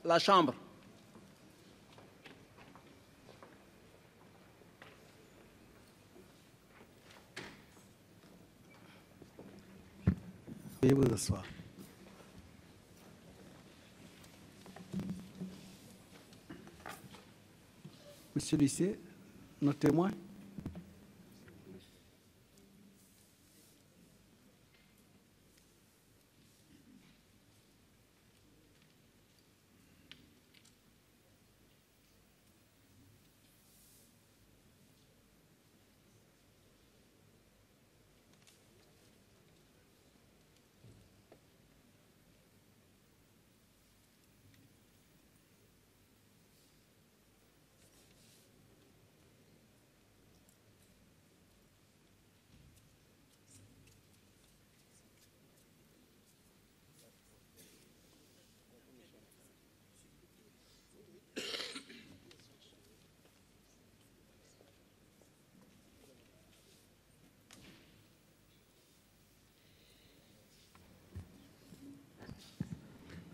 La Chambre. Veuillez vous asseoir. Monsieur l'huissier, nos témoins.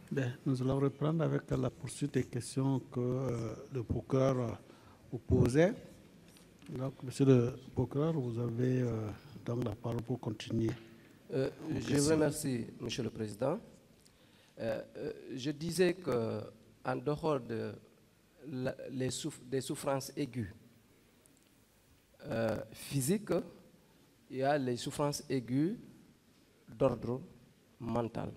Bien, nous allons reprendre avec la poursuite des questions que le procureur vous posait. Donc, monsieur le procureur, vous avez donc la parole pour continuer. Je vous remercie, monsieur le président. Je disais qu'en dehors des souffrances aiguës physiques, il y a les souffrances aiguës d'ordre mental.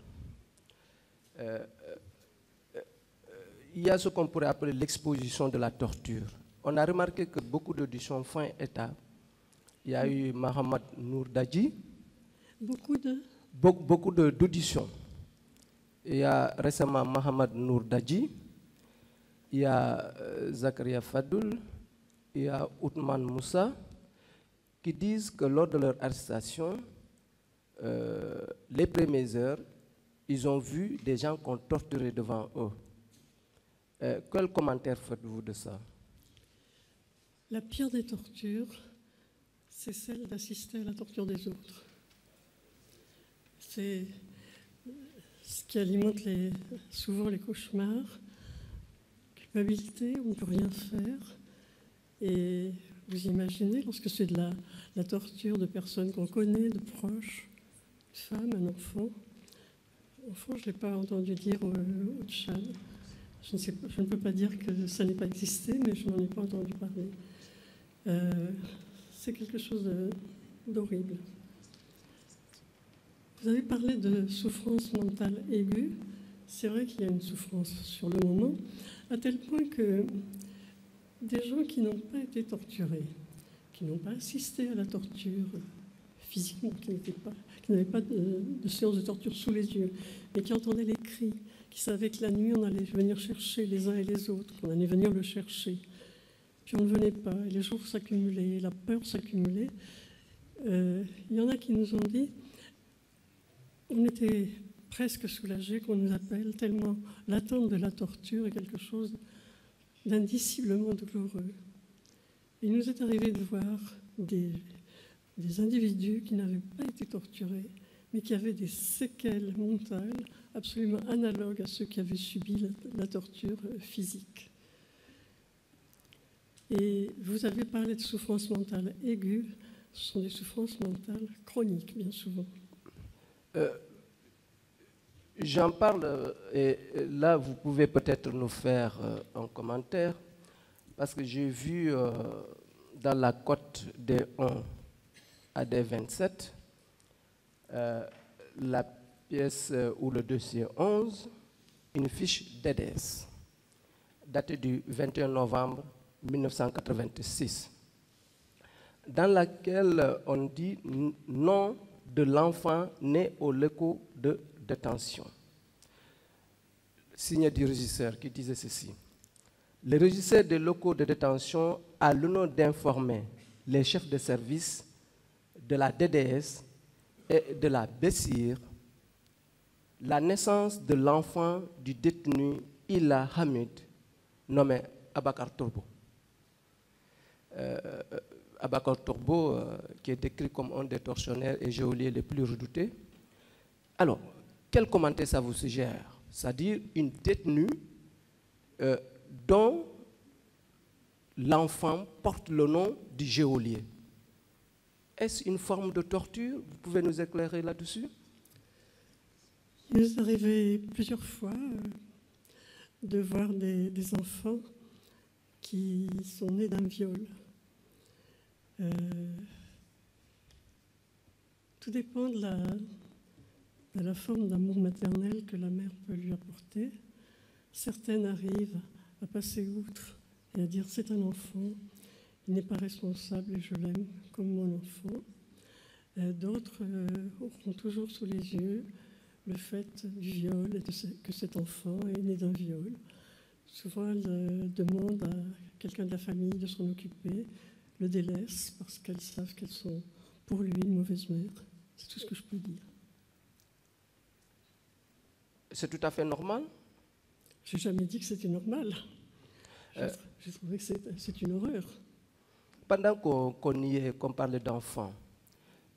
Il y a ce qu'on pourrait appeler l'exposition de la torture. On a remarqué que beaucoup d'auditions font état. Il y a eu Mohamed Nour Dadji. Beaucoup d'auditions. Il y a récemment Mohamed Nour Dadji. Il y a Zakaria Fadoul. Il y a Othman Moussa qui disent que lors de leur arrestation, les premières heures, ils ont vu des gens qu'on torturait devant eux. Quel commentaire faites-vous de ça? La pire des tortures, c'est celle d'assister à la torture des autres. C'est ce qui alimente souvent les cauchemars, culpabilité, on ne peut rien faire. Et vous imaginez, lorsque c'est de la torture de personnes qu'on connaît, de proches, une femme, un enfant. Enfant, je ne l'ai pas entendu dire au Tchad. Je ne peux pas dire que ça n'ait pas existé, mais je n'en ai pas entendu parler. C'est quelque chose d'horrible. Vous avez parlé de souffrance mentale aiguë. C'est vrai qu'il y a une souffrance sur le moment, à tel point que des gens qui n'ont pas été torturés, qui n'ont pas assisté à la torture physiquement, qui n'avaient pas de séance de torture sous les yeux, mais qui entendaient les cris, qui savaient que la nuit on allait venir chercher les uns et les autres, qu'on allait venir le chercher. Puis on ne venait pas, et les jours s'accumulaient, la peur s'accumulait. Il y en a qui nous ont dit, on était presque soulagés qu'on nous appelle, tellement l'attente de la torture est quelque chose d'indiciblement douloureux. Il nous est arrivé de voir des individus qui n'avaient pas été torturés, mais qui avaient des séquelles mentales absolument analogues à ceux qui avaient subi la torture physique. Et vous avez parlé de souffrance mentale aiguë, ce sont des souffrances mentales chroniques, bien souvent. J'en parle, et là, vous pouvez peut-être nous faire un commentaire, parce que j'ai vu dans la cote des 1 à des 27, la pièce ou le dossier 11, une fiche d'EDS, datée du 21 novembre 1986, dans laquelle on dit nom de l'enfant né au locaux de détention. Signé du régisseur qui disait ceci. Le régisseur des locaux de détention a l'honneur d'informer les chefs de service de la DDS et de la BESIR la naissance de l'enfant du détenu Ila Hamid, nommé Abakar Tourbo. Abakar Tourbo, qui est décrit comme un des tortionnaires et geôliers les plus redoutés. Alors, quel commentaire ça vous suggère? C'est-à-dire une détenue dont l'enfant porte le nom du geôlier. Est-ce une forme de torture? Vous pouvez nous éclairer là-dessus? Il nous est arrivé plusieurs fois de voir des enfants qui sont nés d'un viol. Tout dépend de la forme d'amour maternel que la mère peut lui apporter. Certaines arrivent à passer outre et à dire c'est un enfant, il n'est pas responsable et je l'aime comme mon enfant. D'autres auront toujours sous les yeux le fait du viol et que cet enfant est né d'un viol. Souvent, elles demandent à quelqu'un de la famille de s'en occuper, le délaissent parce qu'elles savent qu'elles sont pour lui une mauvaise mère. C'est tout ce que je peux dire. C'est tout à fait normal? Je n'ai jamais dit que c'était normal. J'ai trouvé que c'est une horreur. Pendant qu'on parle d'enfants,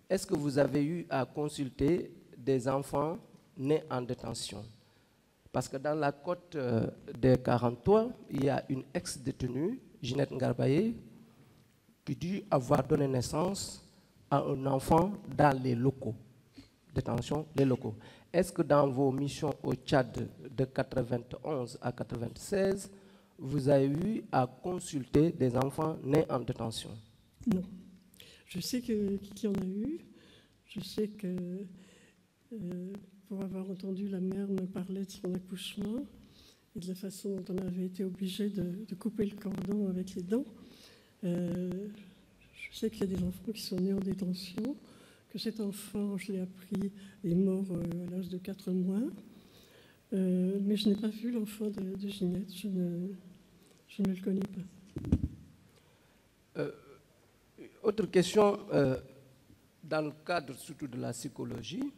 est-ce que vous avez eu à consulter des enfants nés en détention? Parce que dans la côte des 43, il y a une ex-détenue, Ginette Ngarbaye, qui dit avoir donné naissance à un enfant dans les locaux. Détention, les locaux. Est-ce que dans vos missions au Tchad de 91 à 96, vous avez eu à consulter des enfants nés en détention? Non. Je sais qu'il y en a eu. Je sais que, pour avoir entendu la mère me parler de son accouchement et de la façon dont on avait été obligé de couper le cordon avec les dents, je sais qu'il y a des enfants qui sont nés en détention, que cet enfant, je l'ai appris, est mort à l'âge de 4 mois. Mais je n'ai pas vu l'enfant de Ginette, je ne le connais pas. Autre question, dans le cadre surtout de la psychologie,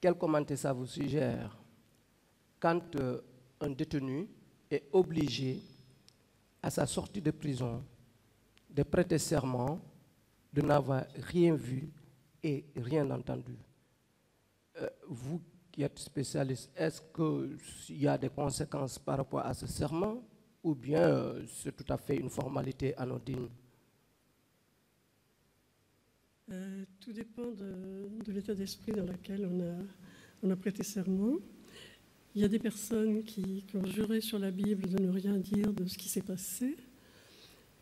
quel commentaire ça vous suggère quand un détenu est obligé, à sa sortie de prison, de prêter serment, de n'avoir rien vu et rien entendu? Vous qui êtes spécialiste, est-ce qu'il y a des conséquences par rapport à ce serment ou bien c'est tout à fait une formalité anodine? Tout dépend de l'état d'esprit dans lequel on a prêté serment. Il y a des personnes qui ont juré sur la Bible de ne rien dire de ce qui s'est passé.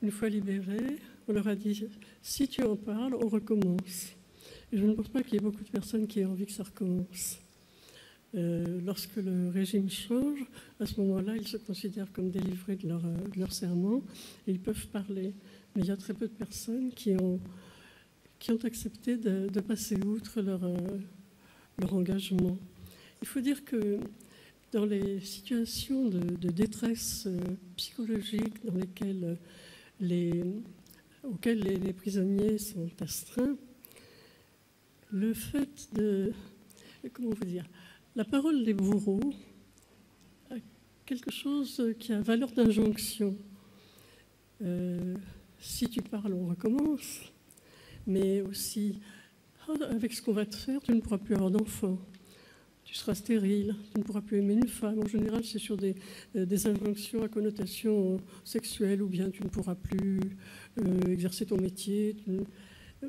Une fois libérés, on leur a dit « si tu en parles, on recommence ». Et je ne pense pas qu'il y ait beaucoup de personnes qui aient envie que ça recommence. Lorsque le régime change, à ce moment-là, ils se considèrent comme délivrés de leur serment et ils peuvent parler. Mais il y a très peu de personnes qui ont accepté de passer outre leur engagement. Il faut dire que dans les situations de détresse psychologique dans lesquelles auxquelles les prisonniers sont astreints, le fait de... Comment vous dire? La parole des bourreaux a quelque chose qui a valeur d'injonction. Si tu parles, on recommence. Mais aussi, avec ce qu'on va te faire, tu ne pourras plus avoir d'enfants. Tu seras stérile, tu ne pourras plus aimer une femme. En général, c'est sur des injonctions à connotation sexuelle, ou bien tu ne pourras plus exercer ton métier.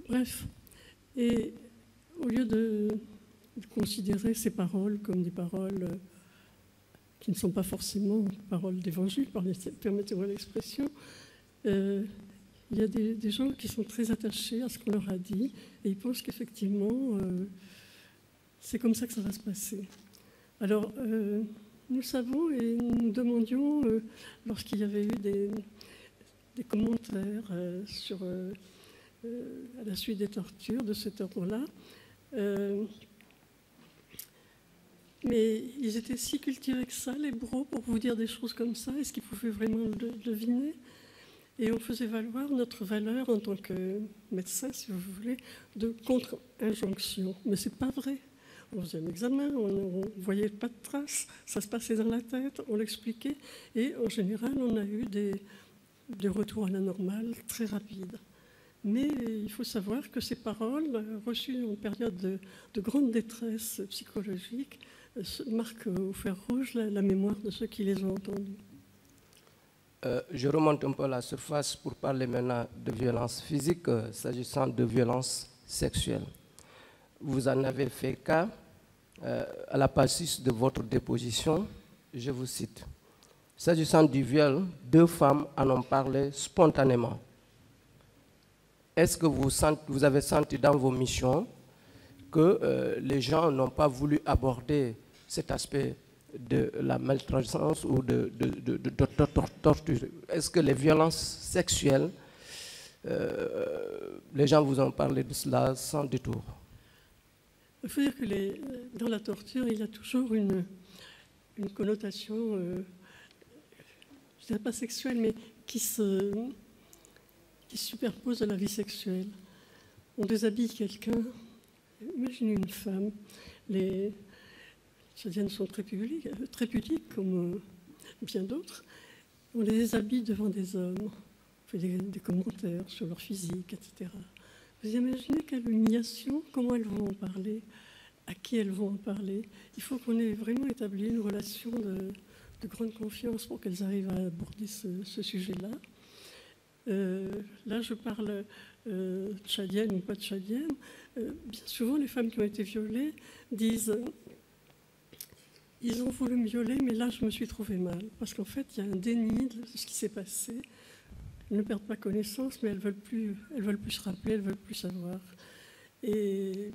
Bref. Et au lieu de considérer ces paroles comme des paroles qui ne sont pas forcément paroles d'évangile, permettez-moi l'expression, il y a des gens qui sont très attachés à ce qu'on leur a dit et ils pensent qu'effectivement, c'est comme ça que ça va se passer. Alors, nous savons et nous demandions, lorsqu'il y avait eu des commentaires à la suite des tortures de cet ordre-là, mais ils étaient si cultivés que ça, les bourreaux, pour vous dire des choses comme ça, est-ce qu'ils pouvaient vraiment le deviner? Et on faisait valoir notre valeur en tant que médecin, si vous voulez, de contre-injonction. Mais ce n'est pas vrai. On faisait un examen, on ne voyait pas de traces, ça se passait dans la tête, on l'expliquait. Et en général, on a eu des retours à la normale très rapides. Mais il faut savoir que ces paroles, reçues en période de grande détresse psychologique, marquent au fer rouge la mémoire de ceux qui les ont entendues. Je remonte un peu à la surface pour parler maintenant de violence physique, s'agissant de violence sexuelle. Vous en avez fait cas à la page 6 de votre déposition, je vous cite. S'agissant du viol, 2 femmes en ont parlé spontanément. Est-ce que vous avez senti dans vos missions que les gens n'ont pas voulu aborder cet aspect de la maltraitance ou de torture? Est-ce que les violences sexuelles, les gens vous ont parlé de cela sans détour? Il faut dire que dans la torture, il y a toujours une connotation, je ne dirais pas sexuelle, mais qui superpose à la vie sexuelle. On déshabille quelqu'un, imaginez une femme, les Tchadiennes sont très pudiques comme bien d'autres, on les déshabille devant des hommes, on fait des commentaires sur leur physique, etc. Vous imaginez quelle humiliation, comment elles vont en parler, à qui elles vont en parler. Il faut qu'on ait vraiment établi une relation de grande confiance pour qu'elles arrivent à aborder ce sujet-là. Là, je parle tchadienne ou pas tchadienne. Bien souvent, les femmes qui ont été violées disent « ils ont voulu me violer, mais là, je me suis trouvée mal ». Parce qu'en fait, il y a un déni de ce qui s'est passé. Elles ne perdent pas connaissance, mais elles veulent plus se rappeler, elles ne veulent plus savoir. Et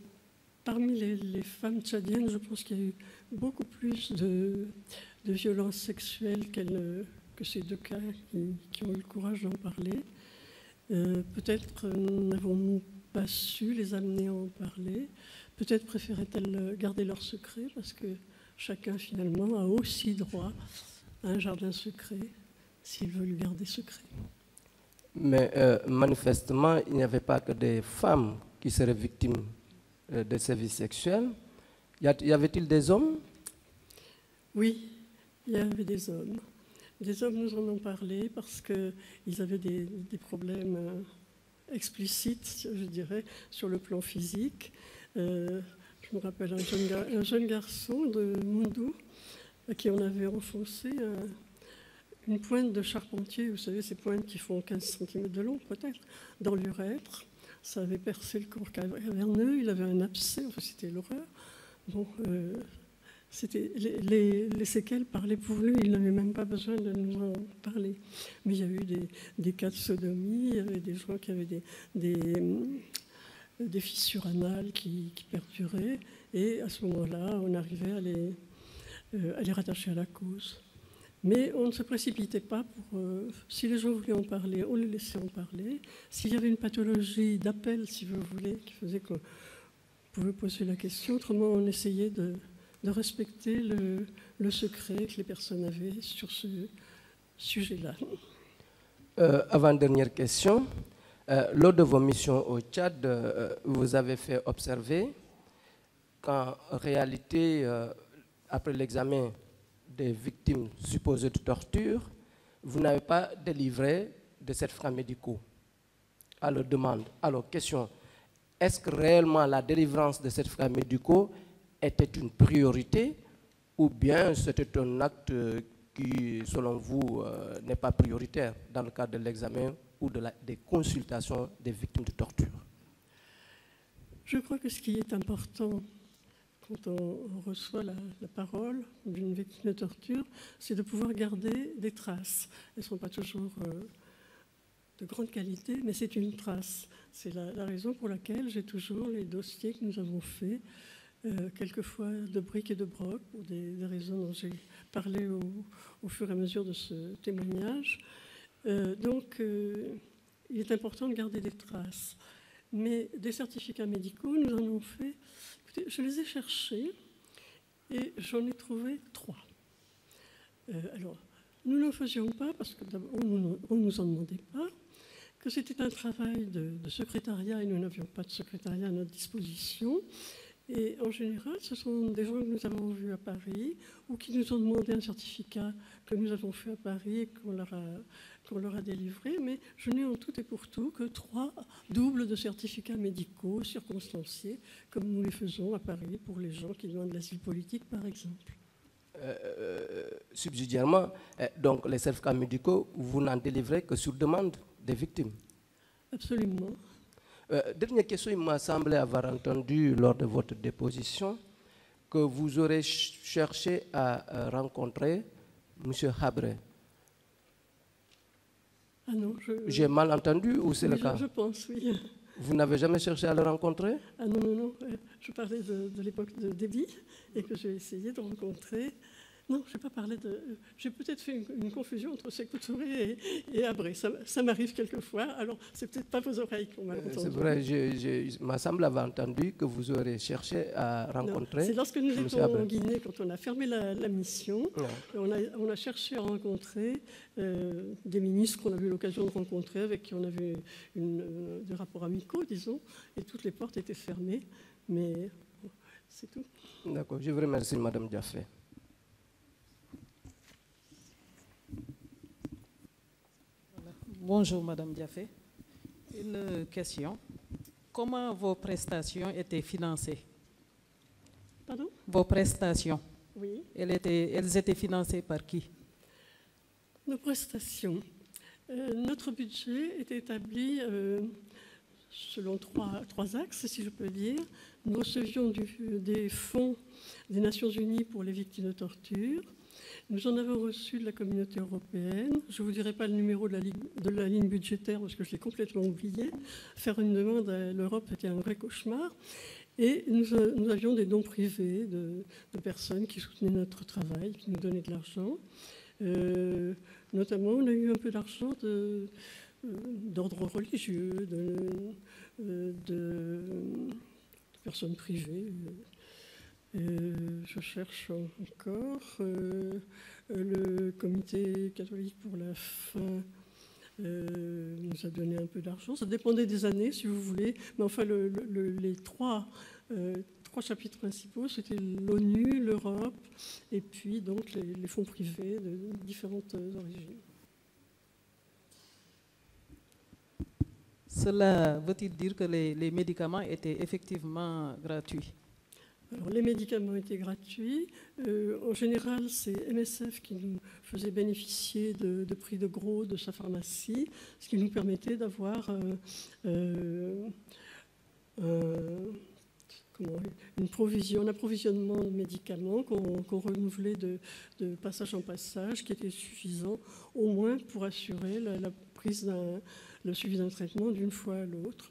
parmi les femmes tchadiennes, je pense qu'il y a eu beaucoup plus de violences sexuelles que ces 2 cas qui ont eu le courage d'en parler. Peut-être n'avons-nous pas su les amener à en parler. Peut-être préféraient-elles garder leur secret, parce que chacun, finalement, a aussi droit à un jardin secret, s'il veut le garder secret. Mais manifestement, il n'y avait pas que des femmes qui seraient victimes de sévices sexuels. Y avait-il des hommes? Oui, il y avait des hommes. Des hommes nous en ont parlé parce qu'ils avaient des problèmes explicites, je dirais, sur le plan physique. Je me rappelle un jeune garçon de Moundou à qui on avait enfoncé une pointe de charpentier, vous savez, ces pointes qui font 15 cm de long, peut-être, dans l'urètre. Ça avait percé le corps caverneux, il avait un abcès, enfin, c'était l'horreur. Bon, les séquelles parlaient pour lui, il n'avait même pas besoin de nous en parler. Mais il y a eu des cas de sodomie, il y avait des gens qui avaient des fissures anales qui perduraient, et à ce moment-là, on arrivait à les rattacher à la cause. Mais on ne se précipitait pas si les gens voulaient en parler, on les laissait en parler. S'il y avait une pathologie d'appel, si vous voulez, qui faisait qu'on pouvait poser la question, autrement on essayait de respecter le secret que les personnes avaient sur ce sujet-là. Avant-dernière question. Lors de vos missions au Tchad, vous avez fait observer qu'en réalité, après l'examen des victimes supposées de torture, vous n'avez pas délivré de certificats médicaux à leur demande. Alors, question, est-ce que réellement la délivrance de certificats médicaux était une priorité ou bien c'était un acte qui, selon vous, n'est pas prioritaire dans le cadre de l'examen ou des consultations des victimes de torture? Je crois que ce qui est important quand on reçoit la parole d'une victime de torture, c'est de pouvoir garder des traces. Elles ne sont pas toujours de grande qualité, mais c'est une trace. C'est la raison pour laquelle j'ai toujours les dossiers que nous avons faits, quelquefois de briques et de broc, pour des raisons dont j'ai parlé au fur et à mesure de ce témoignage. Donc, il est important de garder des traces. Mais des certificats médicaux, nous en avons fait. Écoutez, je les ai cherchés et j'en ai trouvé 3. Alors, nous n'en faisions pas parce qu'on ne nous en demandait pas, que c'était un travail de secrétariat et nous n'avions pas de secrétariat à notre disposition. Et en général, ce sont des gens que nous avons vus à Paris ou qui nous ont demandé un certificat que nous avons fait à Paris et qu'on leur a délivré. Mais je n'ai en tout et pour tout que 3 doubles de certificats médicaux circonstanciés, comme nous les faisons à Paris pour les gens qui demandent l'asile politique, par exemple. subsidiairement, donc les certificats médicaux, vous n'en délivrez que sur demande des victimes. Absolument. Dernière question, il m'a semblé avoir entendu lors de votre déposition que vous aurez cherché à rencontrer M. Habré. Ah non, j'ai mal entendu ou c'est le cas? Je pense, oui. Vous n'avez jamais cherché à le rencontrer? Ah non, non, non. Je parlais de l'époque de Déby et que j'ai essayé de rencontrer. Non, je n'ai pas parlé de... J'ai peut-être fait une confusion entre Sékou Touré et Habré. Ça m'arrive quelquefois. Alors, c'est peut-être pas vos oreilles qu'on m'a entendu. C'est vrai, il m'a semblé avoir entendu que vous aurez cherché à rencontrer. C'est lorsque nous étions en Guinée, quand on a fermé la mission, on a cherché à rencontrer des ministres qu'on avait eu l'occasion de rencontrer, avec qui on avait des rapports amicaux, disons, et toutes les portes étaient fermées. Mais bon, c'est tout. D'accord, je vous remercie, Madame Diafé. Bonjour Madame Diafé. Une question. Comment vos prestations étaient financées? Pardon? Vos prestations. Oui. Elles étaient financées par qui? Nos prestations. Notre budget est établi selon trois axes, si je peux dire. Nous recevions des fonds des Nations Unies pour les victimes de torture. Nous en avons reçu de la communauté européenne. Je ne vous dirai pas le numéro de la ligne budgétaire parce que je l'ai complètement oublié. Faire une demande à l'Europe était un vrai cauchemar. Et nous avions des dons privés de personnes qui soutenaient notre travail, qui nous donnaient de l'argent. Notamment, on a eu un peu d'argent d'ordre religieux, de personnes privées. Je cherche encore. Le comité catholique pour la faim nous a donné un peu d'argent. Ça dépendait des années, si vous voulez. Mais enfin, les trois chapitres principaux, c'était l'ONU, l'Europe, et puis donc les fonds privés de différentes origines. Cela veut-il dire que les médicaments étaient effectivement gratuits? Alors, les médicaments étaient gratuits. En général, c'est MSF qui nous faisait bénéficier de prix de gros de sa pharmacie, ce qui nous permettait d'avoir un approvisionnement de médicaments qu'on renouvelait de passage en passage, qui était suffisant au moins pour assurer le suivi d'un traitement d'une fois à l'autre.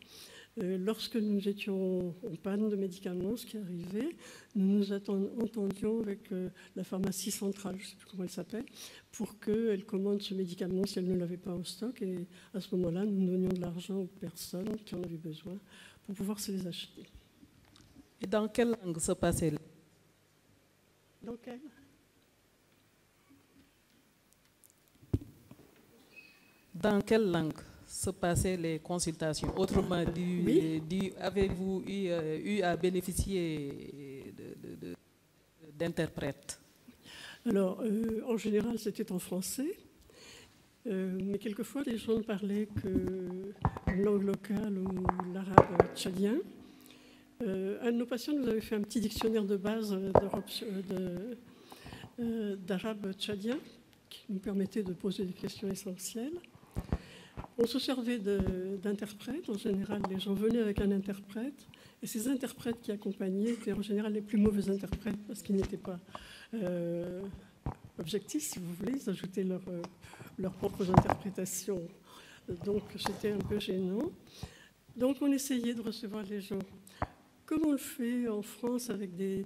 Lorsque nous étions en panne de médicaments, ce qui arrivait, nous nous entendions avec la pharmacie centrale, je ne sais plus comment elle s'appelle, pour qu'elle commande ce médicament si elle ne l'avait pas en stock. Et à ce moment-là, nous donnions de l'argent aux personnes qui en avaient besoin pour pouvoir se les acheter. Et dans quelle langue se passait? Dans quelle? Dans quelle langue se passaient les consultations? Autrement dit, avez-vous eu à bénéficier d'interprètes? Alors, en général, c'était en français, mais quelquefois, les gens ne parlaient que langue locale ou l'arabe tchadien. Un de nos patients nous avait fait un petit dictionnaire de base d'arabe tchadien qui nous permettait de poser des questions essentielles. On se servait d'interprètes. En général, les gens venaient avec un interprète. Et ces interprètes qui accompagnaient étaient en général les plus mauvais interprètes parce qu'ils n'étaient pas objectifs, si vous voulez. Ils ajoutaient leurs propres interprétations. Donc, c'était un peu gênant. Donc, on essayait de recevoir les gens. Comme on le fait en France avec des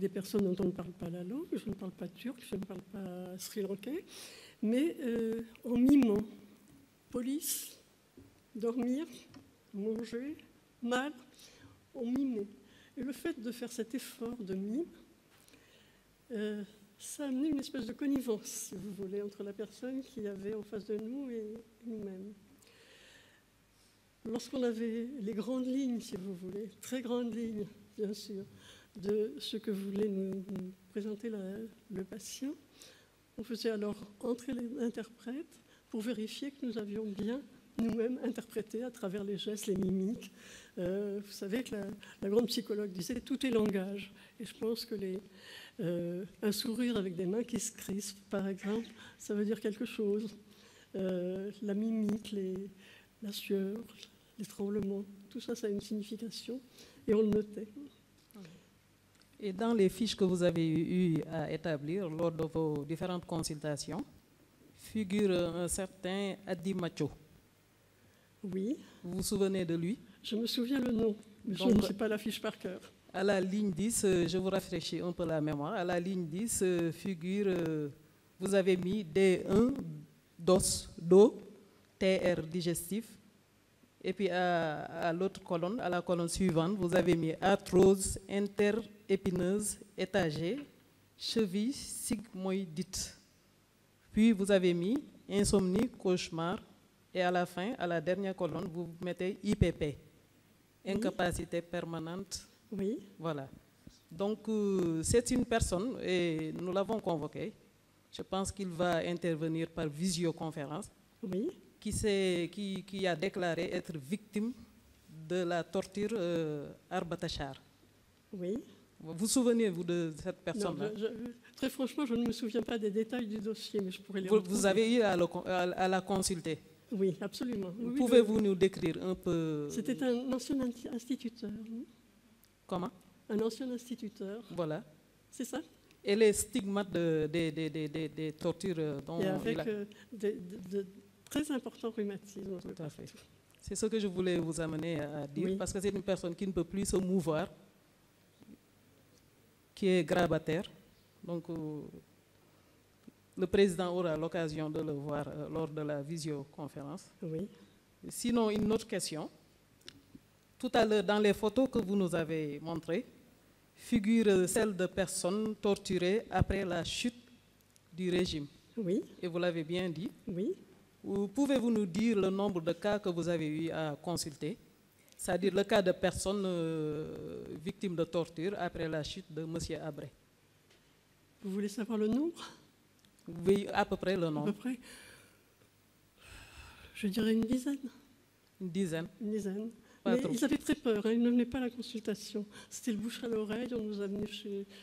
personnes dont on ne parle pas la langue. Je ne parle pas turc, je ne parle pas sri-lankais. Mais en mimant. Police, dormir, manger, mal, on mimait. Et le fait de faire cet effort de mime, ça a amené une espèce de connivence, si vous voulez, entre la personne qui avait en face de nous et nous-mêmes. Lorsqu'on avait les grandes lignes, si vous voulez, très grandes lignes, bien sûr, de ce que voulait nous présenter le patient, on faisait alors entrer l'interprète pour vérifier que nous avions bien nous-mêmes interprété à travers les gestes, les mimiques. Vous savez que la grande psychologue disait « tout est langage ». Et je pense que Un sourire avec des mains qui se crispent, par exemple, ça veut dire quelque chose. La mimique, la sueur, les tremblements, tout ça, ça a une signification. Et on le notait. Et dans les fiches que vous avez eu à établir lors de vos différentes consultations, figure un certain Adi Macho. Oui. Vous vous souvenez de lui? Je me souviens le nom, mais Donc, je ne sais pas la fiche par cœur. À la ligne 10, je vous rafraîchis un peu la mémoire. À la ligne 10, figure, vous avez mis D1, DOS, DO, TR digestif. Et puis à l'autre colonne, à la colonne suivante, vous avez mis arthrose interépineuse étagée, cheville sigmoïdite. Puis vous avez mis insomnie, cauchemar. Et à la fin, à la dernière colonne, vous mettez IPP, incapacité permanente. Oui. Voilà. Donc, c'est une personne, et nous l'avons convoqué. Je pense qu'il va intervenir par visioconférence. Oui. Qui a déclaré être victime de la torture Arbatachar. Oui. Vous souvenez-vous de cette personne-là? Très franchement, je ne me souviens pas des détails du dossier, mais je pourrais les retrouver. Vous avez eu à la consulter? Oui, absolument. Oui, Pouvez-vous nous décrire un peu? C'était un ancien instituteur. Comment? Un ancien instituteur. Voilà. C'est ça? Et les stigmates des tortures dont et avec il a... de très importants rhumatismes. Tout à fait. C'est ce que je voulais vous amener à dire, Oui. parce que c'est une personne qui ne peut plus se mouvoir, qui est grabataire. Donc, le président aura l'occasion de le voir lors de la visioconférence. Oui. Sinon, une autre question. Tout à l'heure, dans les photos que vous nous avez montrées, figure celle de personnes torturées après la chute du régime. Oui. Et vous l'avez bien dit. Oui. Pouvez-vous nous dire le nombre de cas que vous avez eu à consulter? C'est-à-dire le cas de personnes victimes de torture après la chute de M. Abré. Vous voulez savoir le nombre? Oui, à peu près le À nombre. peu près. Je dirais une dizaine. Une dizaine. Une dizaine. Pas Mais trop. ils avaient très peur, hein, ils ne venaient pas à la consultation. C'était le bouche à l'oreille, on nous amenait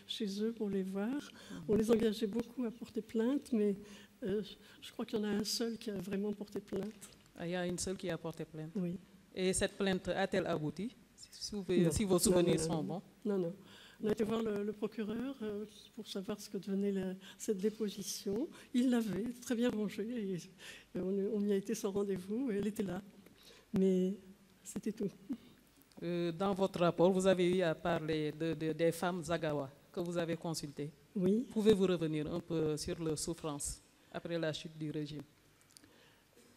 chez eux pour les voir. On les engageait beaucoup à porter plainte, mais je crois qu'il y en a un seul qui a vraiment porté plainte. Ah, il y a une seule qui a porté plainte. Oui. Et cette plainte a-t-elle abouti? Non. Si vos souvenirs Non. sont bons. Non. On a été voir le procureur pour savoir ce que devenait cette déposition. Il l'avait très bien rangée et on y a été sans rendez-vous et elle était là. Mais c'était tout. Dans votre rapport, vous avez eu à parler des femmes Zagawa que vous avez consultées. Oui. Pouvez-vous revenir un peu sur leurs souffrances après la chute du régime?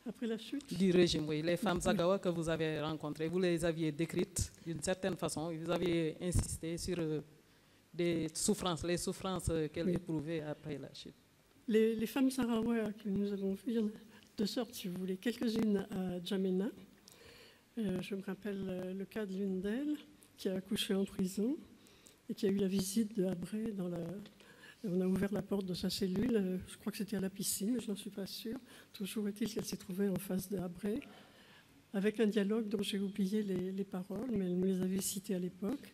Après la chute? Du régime, oui. Les femmes Zagawa que vous avez rencontrées, vous les aviez décrites d'une certaine façon. Vous aviez insisté sur les souffrances qu'elles éprouvaient après la chute. Les femmes Sahraouis que nous avons vues, il y en a de sortes, si vous voulez. Quelques-unes à Djamena. Je me rappelle le cas de l'une d'elles qui a accouché en prison et qui a eu la visite de Abré on a ouvert la porte de sa cellule, je crois que c'était à la piscine, mais je n'en suis pas sûre. Toujours est-il qu'elle s'est trouvée en face de Abré, avec un dialogue dont j'ai oublié les paroles, mais elle me les avait citées à l'époque.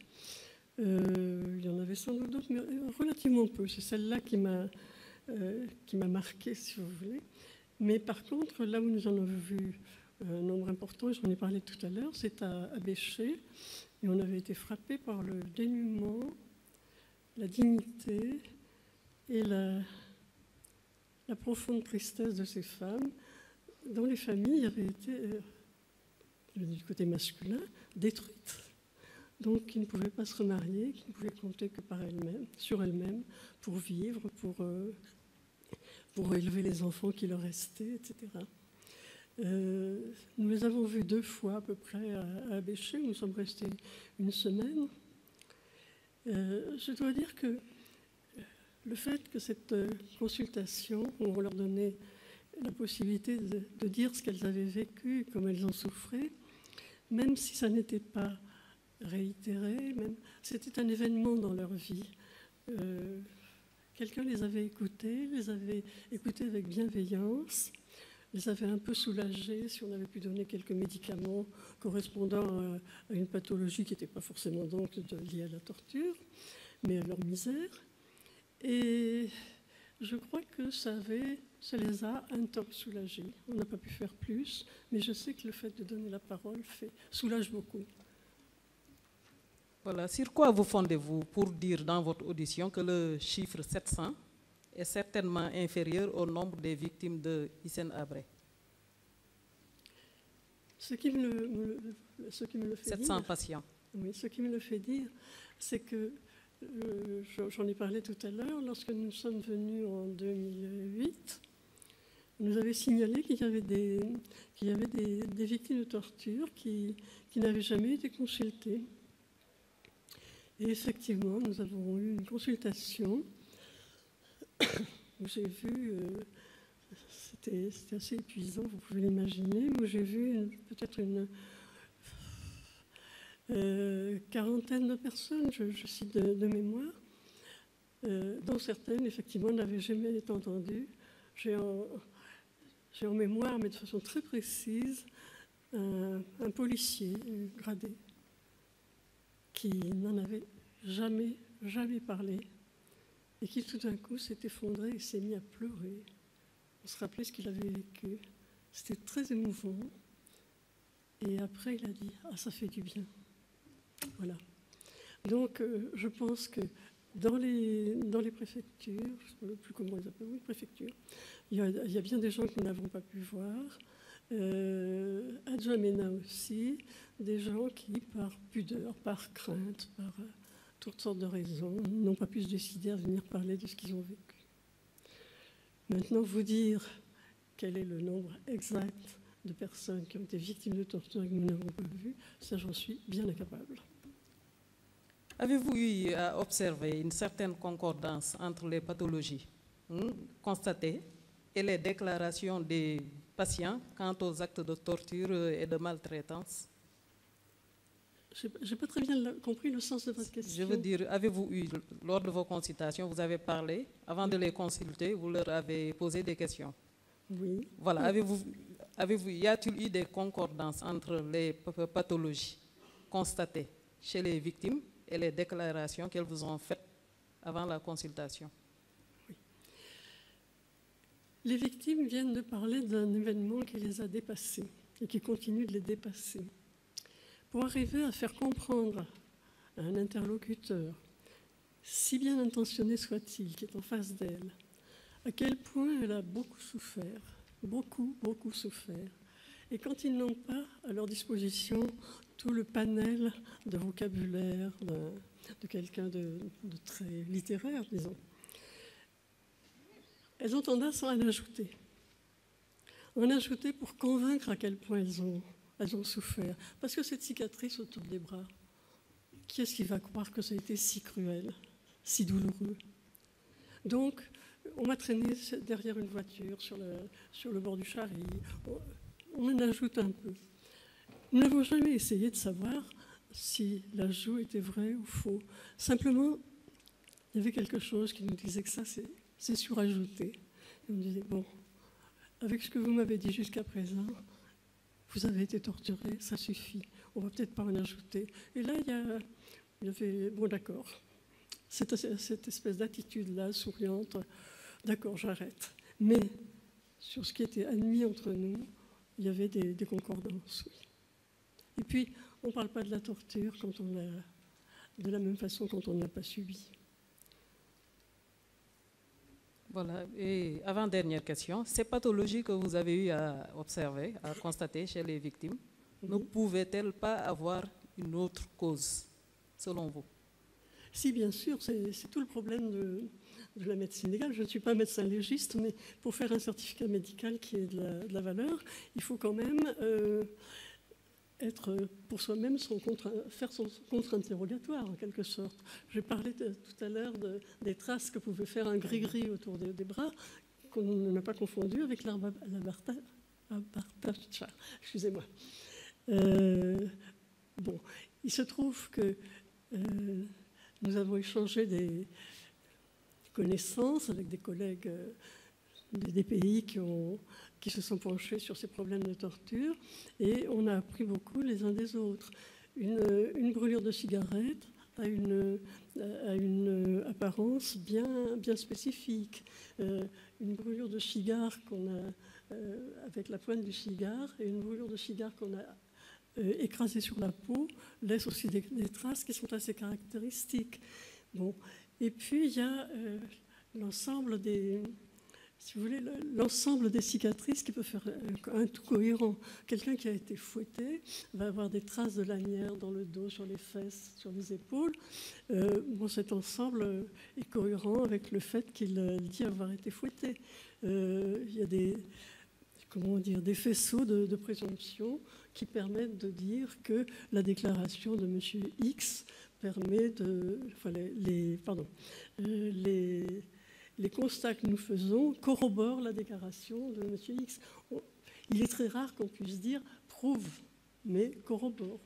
Il y en avait sans doute d'autres, mais relativement peu. C'est celle-là qui m'a marquée, si vous voulez. Mais par contre, là où nous en avons vu un nombre important, et j'en ai parlé tout à l'heure, c'est à Béché, et on avait été frappé par le dénuement, la dignité et la profonde tristesse de ces femmes, dont les familles avaient été, du côté masculin, détruites. Donc, qui ne pouvaient pas se remarier, qui ne pouvaient compter que sur elles-mêmes, pour vivre, pour élever les enfants qui leur restaient, etc. Nous les avons vus 2 fois à peu près à Béché, nous sommes restés une semaine. Je dois dire que le fait que cette consultation, où on leur donnait la possibilité de dire ce qu'elles avaient vécu, comme elles en souffraient, même si ça n'était pas réitéré, c'était un événement dans leur vie. Quelqu'un les avait écoutées avec bienveillance, les avait un peu soulagées si on avait pu donner quelques médicaments correspondant à une pathologie qui n'était pas forcément donc liée à la torture, mais à leur misère. Et je crois que ça les a un temps soulagés. On n'a pas pu faire plus, mais je sais que le fait de donner la parole soulage beaucoup. Voilà, sur quoi vous fondez-vous pour dire dans votre audition que le chiffre 700 est certainement inférieur au nombre des victimes de Hissène Habré? Ce qui me le fait 700 dire, patients. Oui, ce qui me le fait dire, c'est que, j'en ai parlé tout à l'heure, lorsque nous sommes venus en 2008, nous avait signalé qu'il y avait des victimes de torture qui n'avaient jamais été consultées. Et effectivement, nous avons eu une consultation où j'ai vu, c'était assez épuisant, vous pouvez l'imaginer, où j'ai vu peut-être une quarantaine de personnes, je cite de mémoire, dont certaines, effectivement, n'avaient jamais été entendues. J'ai en mémoire, mais de façon très précise, un policier gradé qui n'en avait jamais parlé et qui tout d'un coup s'est effondré et s'est mis à pleurer. On se rappelait ce qu'il avait vécu. C'était très émouvant. Et après, il a dit « Ah, ça fait du bien ». Voilà. Donc, je pense que dans les préfectures, je ne sais plus comment ils appellent, oui, préfectures, il y a bien des gens que nous n'avons pas pu voir. À N'Djamena aussi, des gens qui, par pudeur, par crainte, par toutes sortes de raisons, n'ont pas pu se décider à venir parler de ce qu'ils ont vécu. Maintenant, vous dire quel est le nombre exact de personnes qui ont été victimes de torture et que nous n'avons pas vu, ça, j'en suis bien incapable. Avez-vous eu à observer une certaine concordance entre les pathologies constatées et les déclarations des patients quant aux actes de torture et de maltraitance? Je n'ai pas très bien compris le sens de votre question. Je veux dire, avez-vous eu, lors de vos consultations, vous avez parlé, avant de les consulter, vous leur avez posé des questions? Oui. Voilà, y a-t-il eu des concordances entre les pathologies constatées chez les victimes et les déclarations qu'elles vous ont faites avant la consultation? Oui. Les victimes viennent de parler d'un événement qui les a dépassées et qui continue de les dépasser. Pour arriver à faire comprendre à un interlocuteur, si bien intentionné soit-il, qui est en face d'elle, à quel point elle a beaucoup souffert, beaucoup souffert. Et quand ils n'ont pas à leur disposition tout le panel de vocabulaire de quelqu'un de très littéraire, disons, elles ont tendance à en ajouter. En ajouter pour convaincre à quel point elles ont souffert. Parce que cette cicatrice autour des bras, qui est-ce qui va croire que ça a été si cruel, si douloureux? Donc, on m'a traîné derrière une voiture, sur le bord du Chari. On en ajoute un peu. Nous n'avons jamais essayé de savoir si l'ajout était vrai ou faux. Simplement, il y avait quelque chose qui nous disait que ça, c'est surajouté. Et on disait, bon, avec ce que vous m'avez dit jusqu'à présent, vous avez été torturé, ça suffit. On ne va peut-être pas en ajouter. Et là, il y avait, bon, d'accord, cette espèce d'attitude-là, souriante, d'accord, j'arrête. Mais sur ce qui était admis entre nous, il y avait des concordances, oui. Et puis, on ne parle pas de la torture de la même façon quand on ne l'a pas subie. Voilà, et avant-dernière question, ces pathologies que vous avez eu à observer, à constater chez les victimes, ne pouvaient-elles pas avoir une autre cause, selon vous? Si, bien sûr, c'est tout le problème de la médecine légale. Je ne suis pas médecin légiste, mais pour faire un certificat médical qui ait de la valeur, il faut quand même être pour soi-même faire son contre-interrogatoire, en quelque sorte. J'ai parlé tout à l'heure des traces que pouvait faire un gris-gris autour des bras, qu'on n'a pas confondu avec l'abartacha. Excusez-moi. Bon, il se trouve que nous avons échangé des connaissances avec des collègues des pays qui se sont penchés sur ces problèmes de torture, et on a appris beaucoup les uns des autres. Une brûlure de cigarette a une apparence bien spécifique. Une brûlure de cigare qu'on a avec la pointe du cigare et une brûlure de cigare qu'on a écrasée sur la peau laisse aussi des traces qui sont assez caractéristiques. Bon. Et puis il y a l'ensemble des... Si vous voulez, l'ensemble des cicatrices qui peut faire un tout cohérent. Quelqu'un qui a été fouetté va avoir des traces de lanières dans le dos, sur les fesses, sur les épaules. Cet ensemble est cohérent avec le fait qu'il dit avoir été fouetté. Il y a des faisceaux de présomption qui permettent de dire que la déclaration de M. X permet de... Enfin, les constats que nous faisons corroborent la déclaration de M. X. Il est très rare qu'on puisse dire prouve, mais corrobore.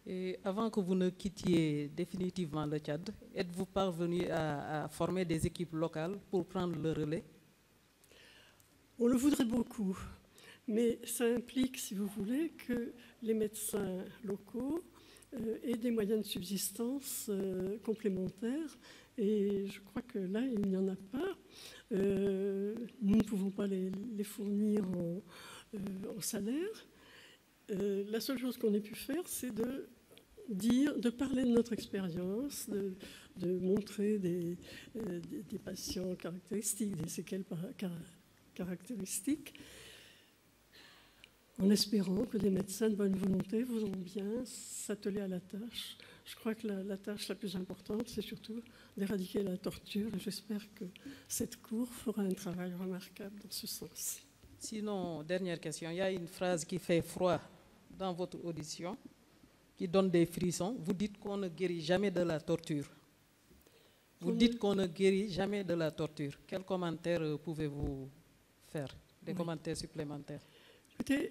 Et avant que vous ne quittiez définitivement le Tchad, êtes-vous parvenu à former des équipes locales pour prendre le relais? On le voudrait beaucoup, mais ça implique, si vous voulez, que les médecins locaux aient des moyens de subsistance complémentaires. Et je crois que là, il n'y en a pas. Nous ne pouvons pas les fournir en salaire. La seule chose qu'on ait pu faire, c'est de parler de notre expérience, de montrer des patients caractéristiques, des séquelles caractéristiques, en espérant que des médecins de bonne volonté voudront bien s'atteler à la tâche. Je crois que la tâche la plus importante, c'est surtout d'éradiquer la torture. Et j'espère que cette cour fera un travail remarquable dans ce sens. Sinon, dernière question, il y a une phrase qui fait froid dans votre audition, qui donne des frissons. Vous dites qu'on ne guérit jamais de la torture. Vous dites qu'on ne guérit jamais de la torture. Quels commentaires pouvez-vous faire? Des commentaires supplémentaires? Écoutez,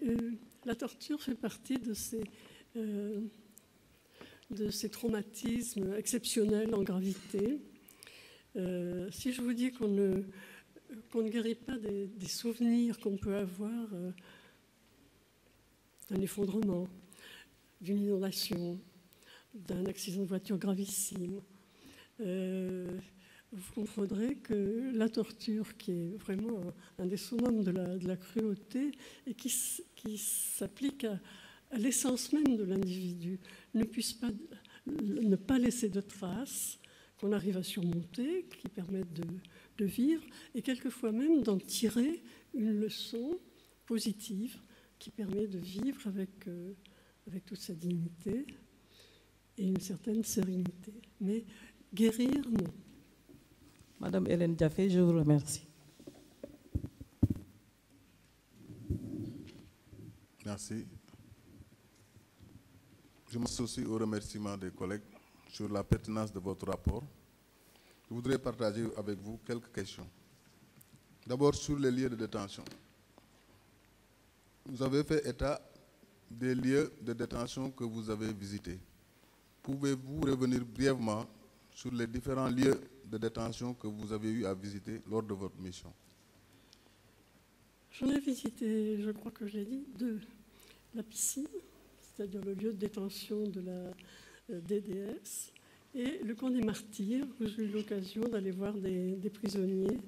la torture fait partie de ces traumatismes exceptionnels en gravité. Si je vous dis qu'on ne guérit pas des souvenirs qu'on peut avoir d'un effondrement, d'une inondation, d'un accident de voiture gravissime, vous comprendrez que la torture, qui est vraiment un des summums de la cruauté et qui s'applique à l'essence même de l'individu, ne puisse pas ne pas laisser de traces qu'on arrive à surmonter, qui permettent de vivre, et quelquefois même d'en tirer une leçon positive qui permet de vivre avec toute sa dignité et une certaine sérénité. Mais guérir, non. Madame Hélène Diafé, je vous remercie. Merci. Je m'associe au remerciement des collègues sur la pertinence de votre rapport. Je voudrais partager avec vous quelques questions. D'abord, sur les lieux de détention. Vous avez fait état des lieux de détention que vous avez visités. Pouvez-vous revenir brièvement sur les différents lieux de détention que vous avez eu à visiter lors de votre mission? J'en ai visité, je crois que je l'ai dit, 2. La piscine, c'est-à-dire le lieu de détention de la DDS, et le camp des martyrs, où j'ai eu l'occasion d'aller voir des prisonniers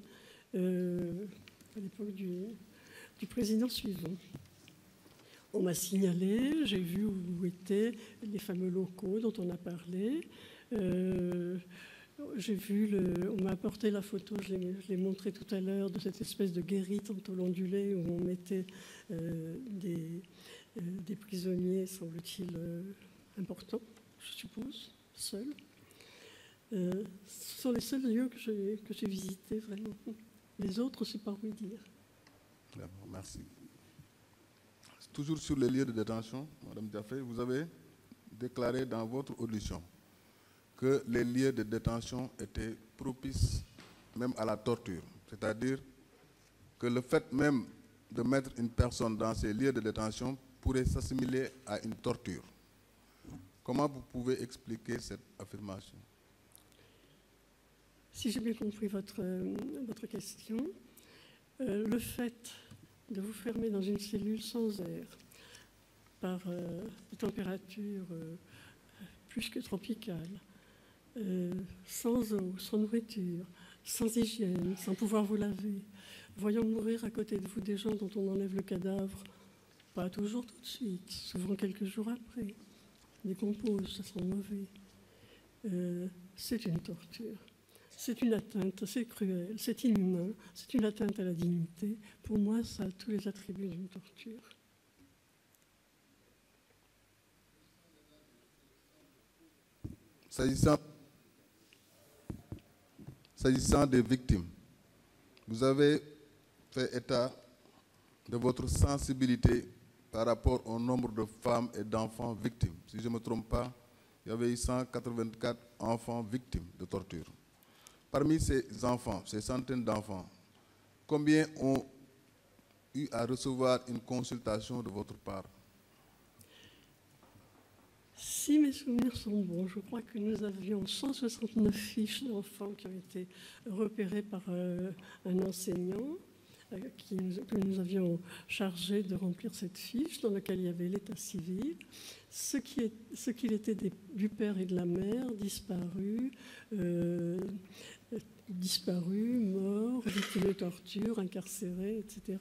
à l'époque du président suivant. On m'a signalé, j'ai vu où étaient les fameux locaux dont on a parlé. On m'a apporté la photo, je l'ai montré tout à l'heure, de cette espèce de guérite en tôle ondulée où on mettait des prisonniers, semble-t-il, importants, je suppose, seuls. Ce sont les seuls lieux que j'ai visités, vraiment. Les autres, je ne sais pas où dire. D'accord, merci. Toujours sur les lieux de détention, Madame Diafé, vous avez déclaré dans votre audition que les lieux de détention étaient propices même à la torture. C'est-à-dire que le fait même de mettre une personne dans ces lieux de détention pourrait s'assimiler à une torture. Comment vous pouvez expliquer cette affirmation? Si j'ai bien compris votre question, le fait de vous fermer dans une cellule sans air par des températures plus que tropicale, sans eau, sans nourriture, sans hygiène, sans pouvoir vous laver, voyant mourir à côté de vous des gens dont on enlève le cadavre, pas toujours tout de suite, souvent quelques jours après, décompose, ça sent mauvais. C'est une torture. C'est une atteinte, c'est cruel, c'est inhumain, c'est une atteinte à la dignité. Pour moi, ça a tous les attributs d'une torture. S'agissant des victimes, vous avez fait état de votre sensibilité par rapport au nombre de femmes et d'enfants victimes. Si je ne me trompe pas, il y avait eu 184 enfants victimes de torture. Parmi ces enfants, ces centaines d'enfants, combien ont eu à recevoir une consultation de votre part? Si mes souvenirs sont bons, je crois que nous avions 169 fiches d'enfants qui ont été repérées par un enseignant que nous avions chargé de remplir cette fiche dans laquelle il y avait l'état civil, ce qu'il était du père et de la mère, disparus, morts, victimes de torture, incarcérés, etc.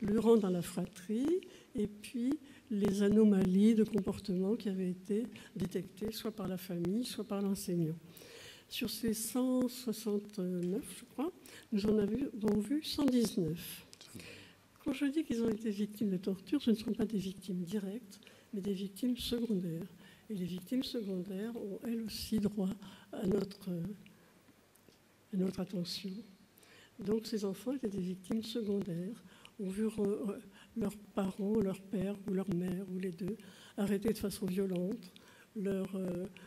Le rang dans la fratrie, et puis les anomalies de comportement qui avaient été détectées soit par la famille, soit par l'enseignant. Sur ces 169, je crois, nous en avons vu 119. Quand je dis qu'ils ont été victimes de torture, ce ne sont pas des victimes directes, mais des victimes secondaires. Et les victimes secondaires ont elles aussi droit à notre attention. Donc ces enfants étaient des victimes secondaires, ont vu leurs parents, leur père ou leur mère, ou les deux, arrêtés de façon violente, leur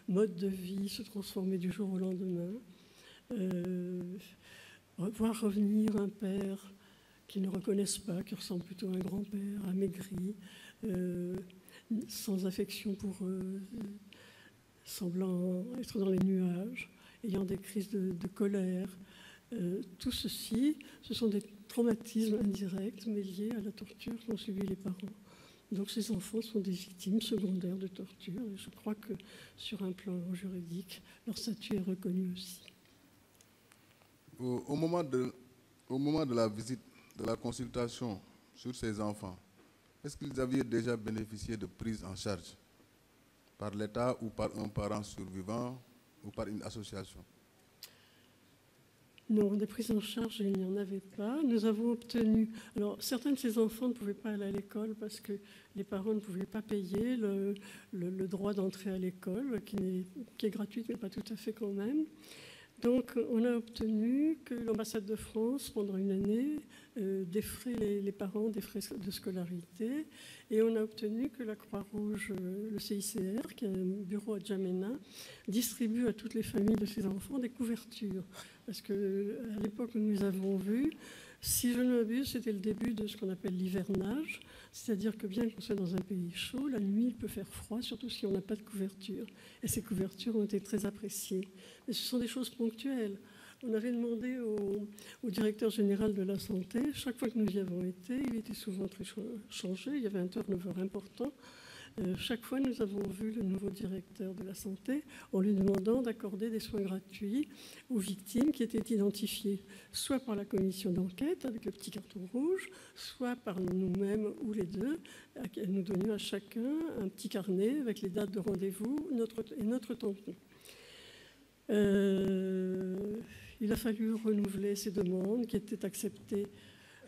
mode de vie se transformer du jour au lendemain, voir revenir un père qu'ils ne reconnaissent pas, qui ressemble plutôt à un grand-père, amaigri, sans affection pour eux, semblant être dans les nuages, ayant des crises de colère. Tout ceci, ce sont des traumatismes indirects, mais liés à la torture qu'ont subi les parents. Donc ces enfants sont des victimes secondaires de torture, et je crois que sur un plan juridique, leur statut est reconnu aussi. Au moment de la visite, de la consultation sur ces enfants, est-ce qu'ils avaient déjà bénéficié de prise en charge par l'État ou par un parent survivant ou par une association? Non, des prises en charge, il n'y en avait pas. Nous avons obtenu... Alors, certains de ces enfants ne pouvaient pas aller à l'école parce que les parents ne pouvaient pas payer le droit d'entrer à l'école, qui est gratuite, mais pas tout à fait quand même. Donc, on a obtenu que l'ambassade de France, pendant une année, défraie les parents des frais de scolarité. Et on a obtenu que la Croix-Rouge, le CICR, qui a un bureau à Djamena, distribue à toutes les familles de ces enfants des couvertures. Parce qu'à l'époque où nous avons vu, si je ne m'abuse, c'était le début de ce qu'on appelle l'hivernage, c'est-à-dire que bien qu'on soit dans un pays chaud, la nuit il peut faire froid, surtout si on n'a pas de couverture. Et ces couvertures ont été très appréciées. Mais ce sont des choses ponctuelles. On avait demandé au directeur général de la santé, chaque fois que nous y avons été, il était souvent très changé, il y avait un turnover important. Chaque fois, nous avons vu le nouveau directeur de la santé en lui demandant d'accorder des soins gratuits aux victimes qui étaient identifiées, soit par la commission d'enquête avec le petit carton rouge, soit par nous-mêmes ou les deux. Nous donnions à chacun un petit carnet avec les dates de rendez-vous et notre tampon. Il a fallu renouveler ces demandes qui étaient acceptées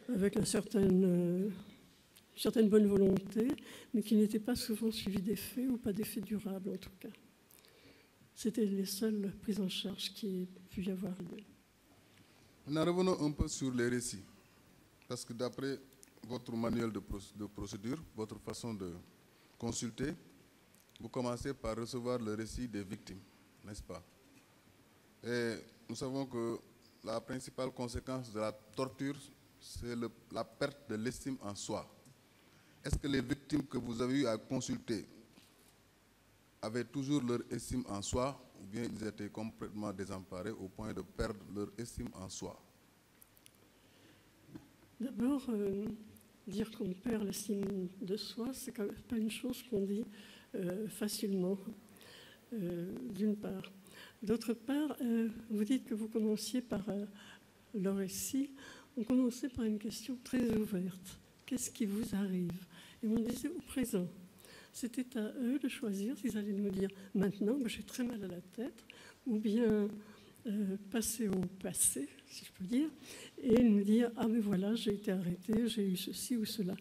avec une certaine bonne volonté, mais qui n'étaient pas souvent suivies d'effets ou pas d'effets durables en tout cas. C'était les seules prises en charge qui aient pu y avoir lieu. Nous revenons un peu sur les récits, parce que d'après votre manuel de procédure, votre façon de consulter, vous commencez par recevoir le récit des victimes, n'est-ce pas? Et nous savons que la principale conséquence de la torture, c'est la perte de l'estime en soi. Est-ce que les victimes que vous avez eu à consulter avaient toujours leur estime en soi, ou bien ils étaient complètement désemparés au point de perdre leur estime en soi? D'abord, dire qu'on perd l'estime de soi, c'est quand même pas une chose qu'on dit facilement. d'une part. D'autre part, vous dites que vous commenciez par le récit. On commençait par une question très ouverte. Qu'est-ce qui vous arrive? Et on disait au présent. C'était à eux de choisir s'ils allaient nous dire maintenant, j'ai très mal à la tête, ou bien passer au passé, si je peux dire, et nous dire ah mais voilà, j'ai été arrêté, j'ai eu ceci ou cela.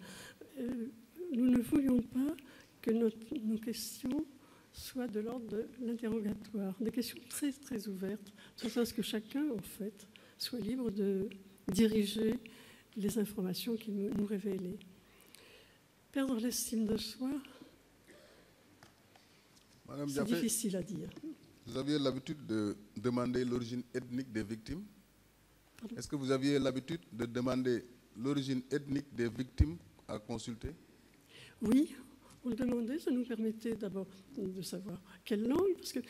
Nous ne voulions pas que nos questions soient de l'ordre de l'interrogatoire, des questions très très ouvertes, de sorte à ce que chacun en fait soit libre de diriger les informations qu'il nous révélait. Perdre l'estime de soi, c'est difficile à dire. Vous aviez l'habitude de demander l'origine ethnique des victimes? Est-ce que vous aviez l'habitude de demander l'origine ethnique des victimes à consulter? Oui, on le demandait, ça nous permettait d'abord de savoir quelle langue, parce que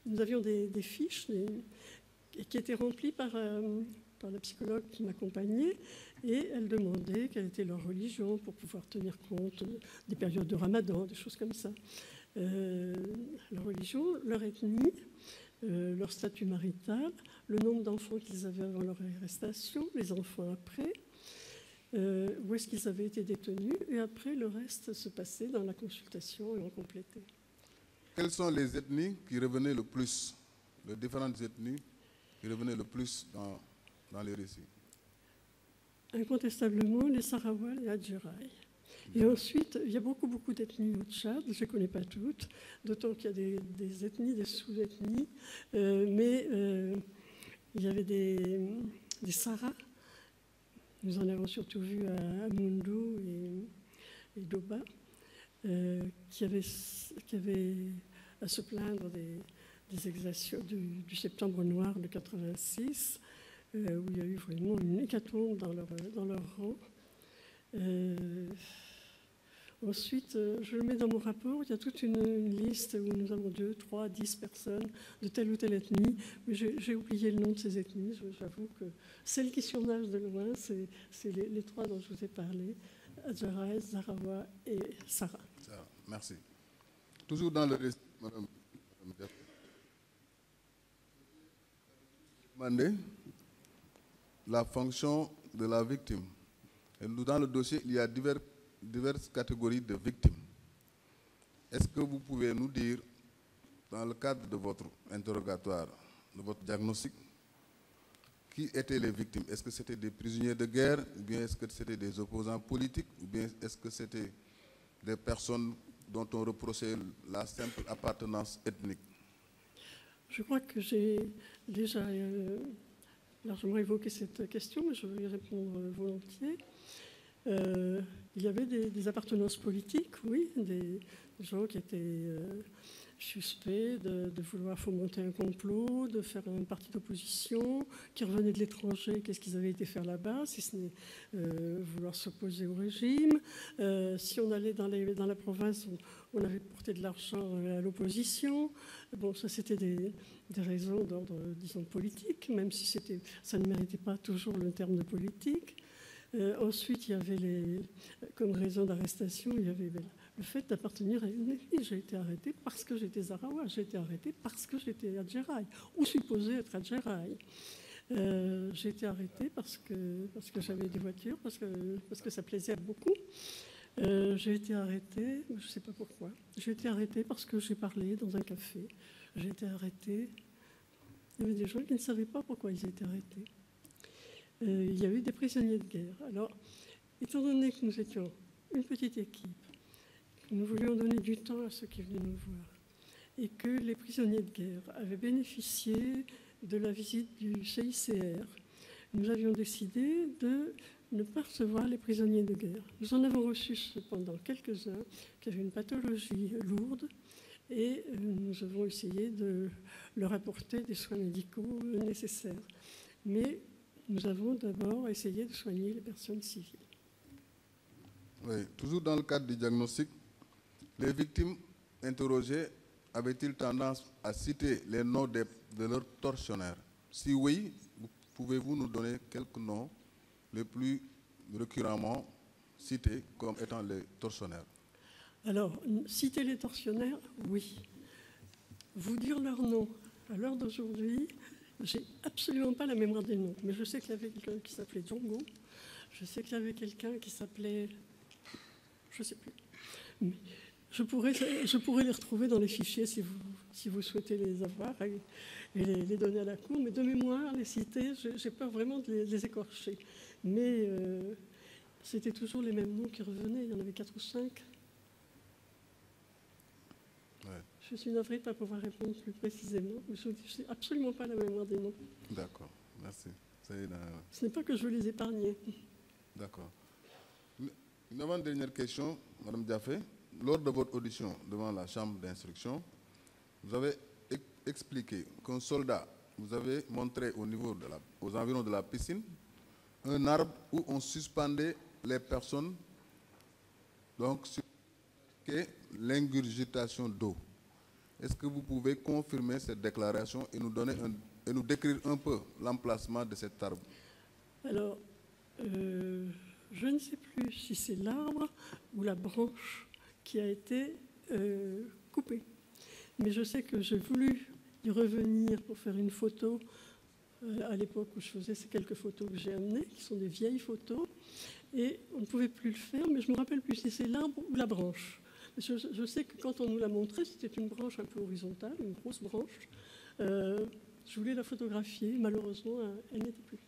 nous avions des fiches qui étaient remplies par la psychologue qui m'accompagnait, et elle demandait quelle était leur religion pour pouvoir tenir compte des périodes de ramadan, des choses comme ça. Leur religion, leur ethnie, leur statut marital, le nombre d'enfants qu'ils avaient avant leur arrestation, les enfants après, où est-ce qu'ils avaient été détenus, et après le reste se passait dans la consultation et on complétait. Quelles sont les ethnies qui revenaient le plus, les différentes ethnies qui revenaient le plus dans les récits? Incontestablement les Sarawal et Adjiraï. Et ensuite, il y a beaucoup d'ethnies au Tchad, je ne connais pas toutes, d'autant qu'il y a des ethnies, des sous-ethnies, mais il y avait des Sara, nous en avons surtout vu à Mundo et Doba, qui avaient à se plaindre des exactions du septembre noir de 86, où il y a eu vraiment une hécatombe dans leur rang. Ensuite, je le mets dans mon rapport, il y a toute une liste où nous avons 2, 3, 10 personnes de telle ou telle ethnie, mais j'ai oublié le nom de ces ethnies, j'avoue que celles qui surnagent de loin, c'est les 3 dont je vous ai parlé, Adjaraï, Zarawa et Sarah. Merci. Toujours dans le récit, Madame demandez la fonction de la victime. Et dans le dossier, il y a diverses catégories de victimes. Est-ce que vous pouvez nous dire, dans le cadre de votre interrogatoire, de votre diagnostic, qui étaient les victimes? Est-ce que c'était des prisonniers de guerre, ou bien est-ce que c'était des opposants politiques, ou bien est-ce que c'était des personnes dont on reprochait la simple appartenance ethnique? Je crois que j'ai déjà largement évoqué cette question, mais je vais y répondre volontiers. Il y avait des appartenances politiques, oui, des gens qui étaient suspects de vouloir fomenter un complot, de faire un parti d'opposition, qui revenaient de l'étranger, qu'est-ce qu'ils avaient été faire là-bas, si ce n'est vouloir s'opposer au régime. Si on allait dans la province, on avait porté de l'argent à l'opposition. Bon, ça c'était des raisons d'ordre, disons, politique, même si ça ne méritait pas toujours le terme de politique. Ensuite, il y avait comme raison d'arrestation, il y avait le fait d'appartenir à une ethnie. J'ai été arrêtée parce que j'étais Zarawa, j'ai été arrêtée parce que j'étais Adjiraï, ou supposée être Adjiraï. J'ai été arrêtée parce que j'avais des voitures, parce que ça plaisait beaucoup. J'ai été arrêtée, je ne sais pas pourquoi. J'ai été arrêtée parce que j'ai parlé dans un café. J'ai été arrêtée. Il y avait des gens qui ne savaient pas pourquoi ils étaient arrêtés. Il y a eu des prisonniers de guerre. Alors, étant donné que nous étions une petite équipe, que nous voulions donner du temps à ceux qui venaient nous voir, et que les prisonniers de guerre avaient bénéficié de la visite du CICR, nous avions décidé de ne pas recevoir les prisonniers de guerre. Nous en avons reçu cependant quelques-uns qui avaient une pathologie lourde, et nous avons essayé de leur apporter des soins médicaux nécessaires. Mais nous avons d'abord essayé de soigner les personnes civiles. Oui, toujours dans le cadre du diagnostic, les victimes interrogées avaient-ils tendance à citer les noms de leurs tortionnaires? Si oui, pouvez-vous nous donner quelques noms les plus récurrentement cités comme étant les tortionnaires? Alors, citer les tortionnaires, oui. Vous dire leur nom à l'heure d'aujourd'hui, j'ai absolument pas la mémoire des noms. Mais je sais qu'il y avait quelqu'un qui s'appelait Django. Je sais qu'il y avait quelqu'un qui s'appelait... Je ne sais plus. Mais je pourrais les retrouver dans les fichiers si vous souhaitez les avoir et les donner à la cour. Mais de mémoire, les citer, j'ai peur vraiment de les écorcher. Mais c'était toujours les mêmes noms qui revenaient. Il y en avait 4 ou 5. Ouais. Je suis navrée de ne pas pouvoir répondre plus précisément. Mais je n'ai absolument pas la mémoire des noms. D'accord, merci. Ce n'est pas que je veux les épargner. D'accord. Une avant-dernière question, Mme Diafé. Lors de votre audition devant la chambre d'instruction, vous avez expliqué qu'un soldat vous avez montré aux environs de la piscine un arbre où on suspendait les personnes donc sur l'ingurgitation d'eau. Est-ce que vous pouvez confirmer cette déclaration et nous décrire un peu l'emplacement de cet arbre? Alors, je ne sais plus si c'est l'arbre ou la branche qui a été coupée. Mais je sais que j'ai voulu y revenir pour faire une photo à l'époque où je faisais ces quelques photos que j'ai amenées, qui sont des vieilles photos, et on ne pouvait plus le faire, mais je ne me rappelle plus si c'est l'arbre ou la branche. Je sais que quand on nous l'a montré, c'était une branche un peu horizontale, une grosse branche. Je voulais la photographier, malheureusement, elle n'était plus.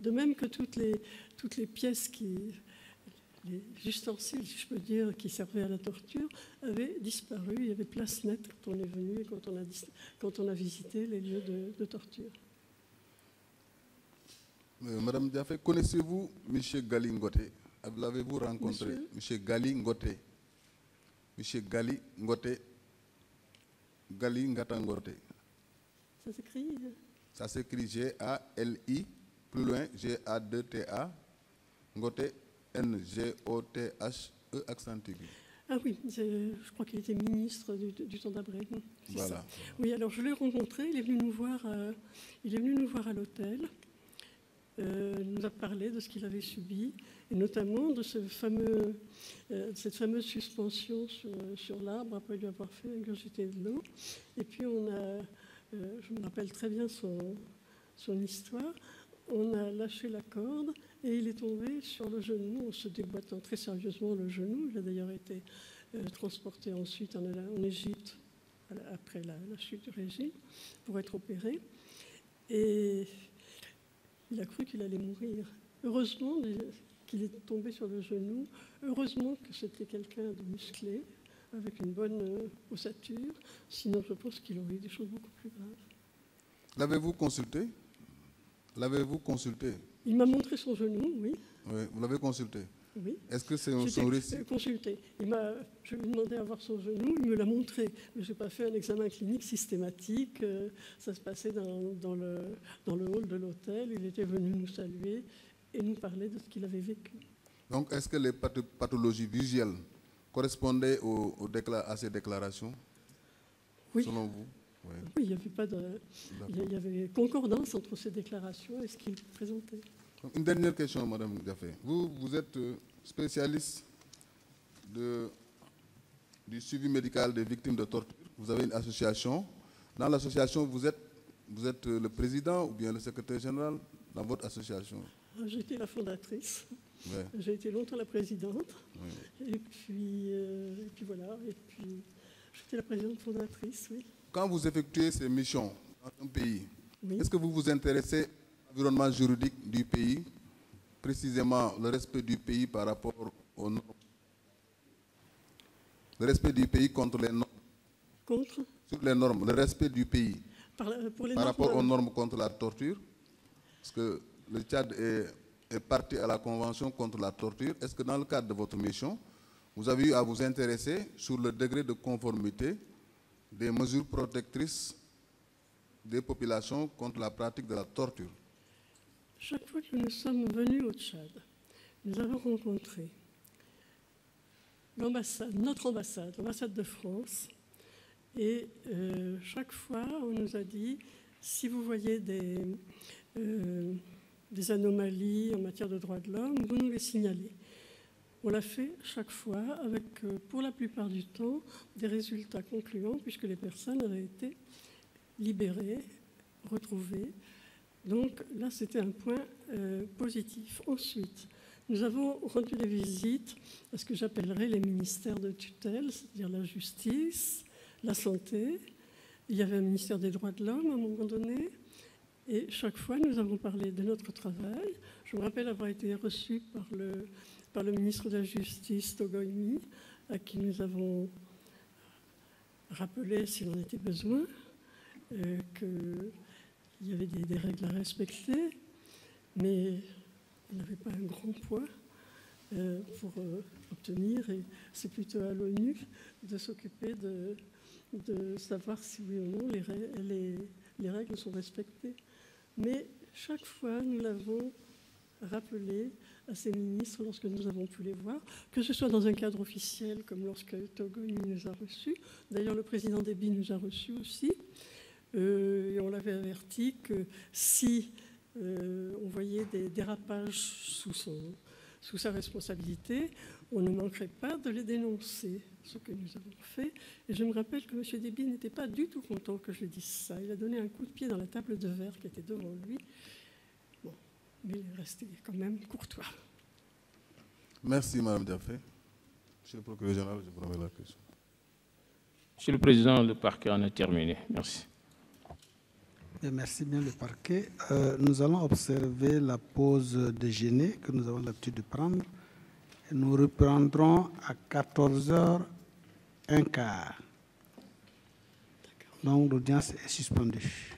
De même que toutes les pièces les ustensiles, si je peux dire, qui servaient à la torture, avaient disparu. Il y avait place nette quand on est venu et quand on a visité les lieux de torture. Madame Diafé, connaissez-vous M. Gali Ngoté? L'avez-vous rencontré? M. Gali Ngoté. M. Gali Ngoté. Gali Ngata Ngoté. Ça s'écrit? Ça s'écrit G-A-L-I, plus loin G-A-2-T-A, Ngoté, N-G-O-T-H-E, accent aigu. Ah oui, je crois qu'il était ministre du temps d'Abré. Voilà. Ça. Oui, alors je l'ai rencontré, il est venu nous voir à l'hôtel. Il nous a parlé de ce qu'il avait subi, et notamment de cette fameuse suspension sur l'arbre après lui avoir fait ingurgiter de l'eau. Et puis je me rappelle très bien son histoire, on a lâché la corde et il est tombé sur le genou en se déboîtant très sérieusement le genou. Il a d'ailleurs été transporté ensuite en Égypte après la chute du régime pour être opéré. Et il a cru qu'il allait mourir. Heureusement qu'il est tombé sur le genou. Heureusement que c'était quelqu'un de musclé, avec une bonne ossature. Sinon, je pense qu'il aurait eu des choses beaucoup plus graves. L'avez-vous consulté? Il m'a montré son genou, oui. Oui, vous l'avez consulté? Oui. Est-ce que c'est son récit? Consulté. Je lui ai demandé à voir son genou, il me l'a montré. Mais je n'ai pas fait un examen clinique systématique. Ça se passait dans le hall de l'hôtel. Il était venu nous saluer et nous parler de ce qu'il avait vécu. Donc, est-ce que les pathologies visuelles correspondaient à ces déclarations? Oui. Selon vous? Oui. Oui, il y avait concordance entre ces déclarations et ce qu'il présentait. Une dernière question, Madame Diafé. Vous êtes spécialiste du suivi médical des victimes de torture. Vous avez une association. Dans l'association, vous êtes le président ou bien le secrétaire général dans votre association? J'ai été la fondatrice. Ouais. J'ai été longtemps la présidente. Oui. Et puis voilà. Et puis j'étais la présidente fondatrice, oui. Quand vous effectuez ces missions dans un pays, Oui. est-ce que vous vous intéressez à l'environnement juridique du pays, précisément le respect du pays par rapport aux normes? Le respect du pays contre les normes. Contre? Sur les normes, le respect du pays Par rapport aux normes contre la torture. Parce que le Tchad est parti à la Convention contre la torture. Est-ce que dans le cadre de votre mission, vous avez eu à vous intéresser sur le degré de conformité des mesures protectrices des populations contre la pratique de la torture? Chaque fois que nous sommes venus au Tchad, nous avons rencontré notre ambassade, l'ambassade de France, et chaque fois on nous a dit, si vous voyez des anomalies en matière de droits de l'homme, vous nous les signalez. On l'a fait chaque fois avec, pour la plupart du temps, des résultats concluants puisque les personnes avaient été libérées, retrouvées. Donc là, c'était un point positif. Ensuite, nous avons rendu des visites à ce que j'appellerais les ministères de tutelle, c'est-à-dire la justice, la santé. Il y avait un ministère des droits de l'homme à un moment donné. Et chaque fois, nous avons parlé de notre travail. Je me rappelle avoir été reçue par le ministre de la Justice, Togoimi, à qui nous avons rappelé, s'il en était besoin, qu'il y avait des règles à respecter, mais on n'avait pas un grand poids pour obtenir. Et c'est plutôt à l'ONU de s'occuper de savoir si oui ou non les règles sont respectées. Mais chaque fois, nous l'avons rappelé à ces ministres lorsque nous avons pu les voir, que ce soit dans un cadre officiel, comme lorsque Togoimi nous a reçus. D'ailleurs, le président Déby nous a reçus aussi. Et on l'avait averti que si on voyait des dérapages sous sa responsabilité, on ne manquerait pas de les dénoncer, ce que nous avons fait. Et je me rappelle que M. Déby n'était pas du tout content que je dise ça. Il a donné un coup de pied dans la table de verre qui était devant lui. Bon, mais il est resté quand même courtois. Merci, Mme Diafé. Monsieur le procureur général, je vous remets la question. Monsieur le Président, le parquet en a terminé. Merci. Et merci bien le parquet. Nous allons observer la pause déjeuner que nous avons l'habitude de prendre. Et nous reprendrons à 14h15. Donc l'audience est suspendue.